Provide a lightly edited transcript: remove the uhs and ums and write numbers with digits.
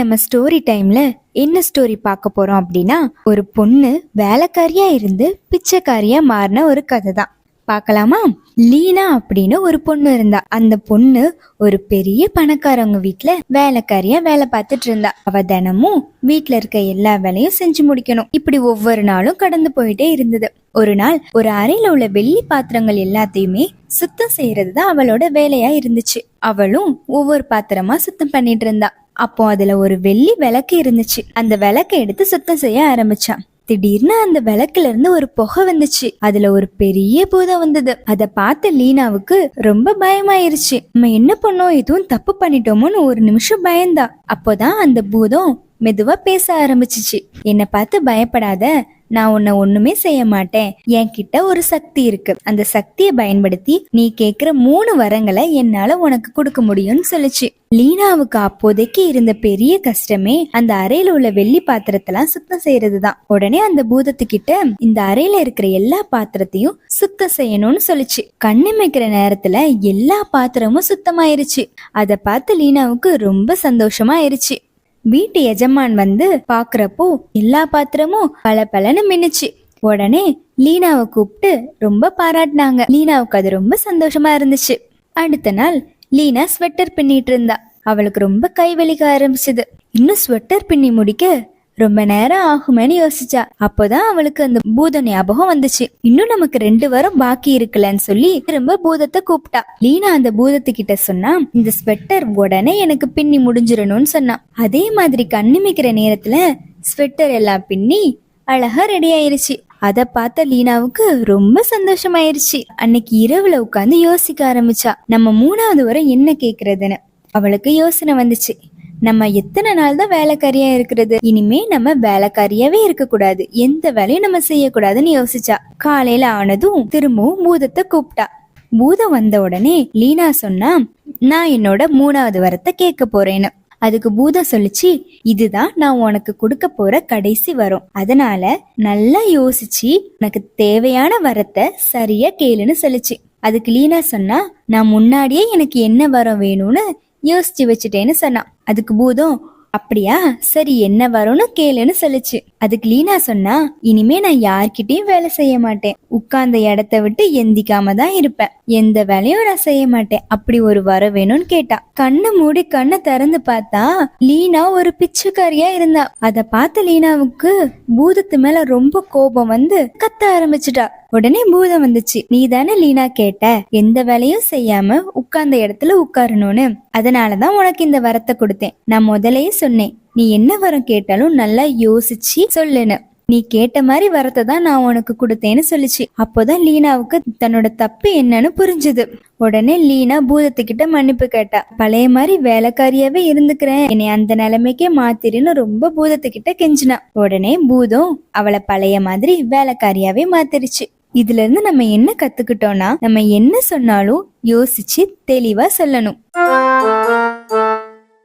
நம்ம ஸ்டோரி டைம்ல என்ன ஸ்டோரி பார்க்க போறோம் அப்படின்னா, ஒரு பொண்ணு வேலைக்காரியா இருந்து பிச்சைக்காரியா மாறின ஒரு கதை தான். பார்க்கலாமா? லீனா அப்படின்னு ஒரு பொண்ணு இருந்தா. அந்த பொண்ணு ஒரு பெரிய பணக்காரவங்க வீட்டுல வேலைக்காரியா வேலை பார்த்துட்டு இருந்தா. அவ தினமும் வீட்டுல இருக்க எல்லா வேலையும் செஞ்சு முடிக்கணும். இப்படி ஒவ்வொரு நாளும் கடந்து போயிட்டே இருந்தது. ஒரு நாள் ஒரு அறையில உள்ள வெள்ளி பாத்திரங்கள் எல்லாத்தையுமே சுத்தம் செய்யறதுதான் அவளோட வேலையா இருந்துச்சு. அவளும் ஒவ்வொரு பாத்திரமா சுத்தம் பண்ணிட்டு இருந்தா. அப்போ அதுல ஒரு வெள்ளி விளக்கு இருந்துச்சு. அந்த விளக்கை எடுத்து சுத்தம் செய்ய ஆரம்பிச்சான். திடீர்னு அந்த விளக்குல இருந்து ஒரு புகை வந்துச்சு. அதுல ஒரு பெரிய பூதம் வந்தது. அத பார்த்த லீனாவுக்கு ரொம்ப பயமாயிருச்சு. நம்ம என்ன பண்ணோம், எதுவும் தப்பு பண்ணிட்டோமோன்னு ஒரு நிமிஷம் பயந்தா. அப்போதான் அந்த பூதம் மெதுவா பேச ஆரம்பிச்சிச்சு. என்னை பார்த்து பயப்படாத, நான் உன்னை ஒண்ணுமே செய்ய மாட்டேன். என்கிட்ட ஒரு சக்தி இருக்கு. அந்த சக்தியை பயன்படுத்தி நீ கேக்குற 3 வரங்களை என்னால உனக்கு கொடுக்க முடியும்னு சொல்லுச்சு. லீனாவுக்கு அப்போதைக்கு இருந்த பெரிய கஷ்டமே அந்த அறையில உள்ள வெள்ளி பாத்திரத்தெல்லாம் சுத்தம் செய்யறதுதான். உடனே அந்த பூதத்துக்கிட்ட இந்த அறையில இருக்கிற எல்லா பாத்திரத்தையும் சுத்தம் செய்யணும்னு சொல்லுச்சு. கண்ணிமைக்கிற நேரத்துல எல்லா பாத்திரமும் சுத்தமாயிருச்சு. அதை பார்த்து லீனாவுக்கு ரொம்ப சந்தோஷமா ஆயிருச்சு. வீட்டு எஜமான் வந்து பாக்குறப்போ எல்லா பாத்திரமும் பளபளன்னு மின்னுச்சு. உடனே லீனாவை கூப்பிட்டு ரொம்ப பாராட்டினாங்க. லீனாவுக்கு அது ரொம்ப சந்தோஷமா இருந்துச்சு. அடுத்த நாள் லீனா ஸ்வெட்டர் பின்னிட்டு இருந்தா. அவளுக்கு ரொம்ப கை வலிக்க ஆரம்பிச்சது. இன்னும் ஸ்வெட்டர் பின்னி முடிக்க ரொம்ப நேரம் ஆகுமேன்னு யோசிச்சா. அப்போதான் அவளுக்கு அந்த பூத ஞாபகம் வந்துச்சு. இன்னும் நமக்கு 2 வாரம் பாக்கி இருக்குல்லன்னு சொல்லி திரும்ப பூதத்தை கூப்பிட்டா. லீனா அந்த பூதத்துக்கிட்ட சொன்னா, இந்த ஸ்வெட்டர் உடனே எனக்கு பின்னி முடிஞ்சிடணும்னு சொன்னா. அதே மாதிரி கண்ணிமைக்கிற நேரத்துல ஸ்வெட்டர் எல்லாம் பின்னி அழகா ரெடி ஆயிருச்சு. அத பார்த்த லீனாவுக்கு ரொம்ப சந்தோஷமாயிருச்சு. அன்னைக்கு இரவுல உட்காந்து யோசிக்க ஆரம்பிச்சா, நம்ம 3வது வாரம் என்ன கேக்குறதுன்னு. அவளுக்கு யோசனை வந்துச்சு. நம்ம எத்தனை நாள் தான் வேலைக்காரியா இருக்கிறது, இனிமே நம்ம வேலைக்காரியாவே இருக்க கூடாது, எந்த வேலையும் நம்ம செய்யக்கூடாதுன்னு யோசிச்சா. காலையில ஆனதும் திரும்பவும் பூதத்தை கூப்பிட்டா. பூதம் வந்த உடனே லீனா சொன்னா, நான் என்னோட 3வது வரத்தை கேட்க போறேன்னு. அதுக்கு பூதம் சொல்லிச்சு, இதுதான் நான் உனக்கு கொடுக்க போற கடைசி வரம். அதனால நல்லா யோசிச்சு உனக்கு தேவையான வரத்தை சரியா கேளுன்னு சொல்லிச்சு. அதுக்கு லீனா சொன்னா, நான் முன்னாடியே எனக்கு என்ன வரம் வேணும்னு யோசிச்சு வச்சுட்டேன்னு சொன்னான். அதுக்கு பூதம், அப்படியா, சரி என்ன வரும்னு கேளுன்னு சொல்லுச்சு. அதுக்கு லீனா சொன்னா, இனிமே நான் யார்கிட்டயும் வேலை செய்ய மாட்டேன், உட்கார்ந்த இடத்த விட்டு எந்திக்காம தான் இருப்பேன், எந்த வேலையும் நான் செய்ய மாட்டேன், அப்படி ஒரு வரம் வேணும்னு கேட்டா. கண்ணை மூடி கண்ணை திறந்து பார்த்தா லீனா ஒரு பிச்சைக்காரியா இருந்தா. அத பார்த்த லீனாவுக்கு பூதத்து மேல ரொம்ப கோபம் வந்து கத்த ஆரம்பிச்சுட்டா. உடனே பூதம் வந்துச்சு, நீ தானே லீனா கேட்ட எந்த வேலையும் செய்யாம உட்கார்ந்த இடத்துல உட்காரணும்னு, அதனாலதான் உனக்கு இந்த வரத்தை கொடுத்தேன். நான் முதலையே சொன்னேன், நீ என்ன வரம் கேட்டாலும் நல்லா யோசிச்சு சொல்லுன்னு. நீ கேட்ட மாதிரி வரத்தை தான் நான் உனக்கு கொடுத்தேன்னு சொல்லிச்சு. அப்போதான் லீனாவுக்கு தன்னோட தப்பு என்னன்னு புரிஞ்சுது. உடனே லீனா பூதத்துக்கிட்ட மன்னிப்பு கேட்டா. பழைய மாதிரி வேலைக்காரியாவே இருந்துக்கிறேன், என்னை அந்த நிலைமைக்கே மாத்திருன்னு ரொம்ப பூதத்துக்கிட்ட கெஞ்சினா. உடனே பூதம் அவளை பழைய மாதிரி வேலைக்காரியாவே மாத்திருச்சு. இதுல இருந்து நம்ம என்ன கத்துக்கிட்டோம்னா, நம்ம என்ன சொன்னாலும் யோசிச்சு தெளிவா சொல்லணும்.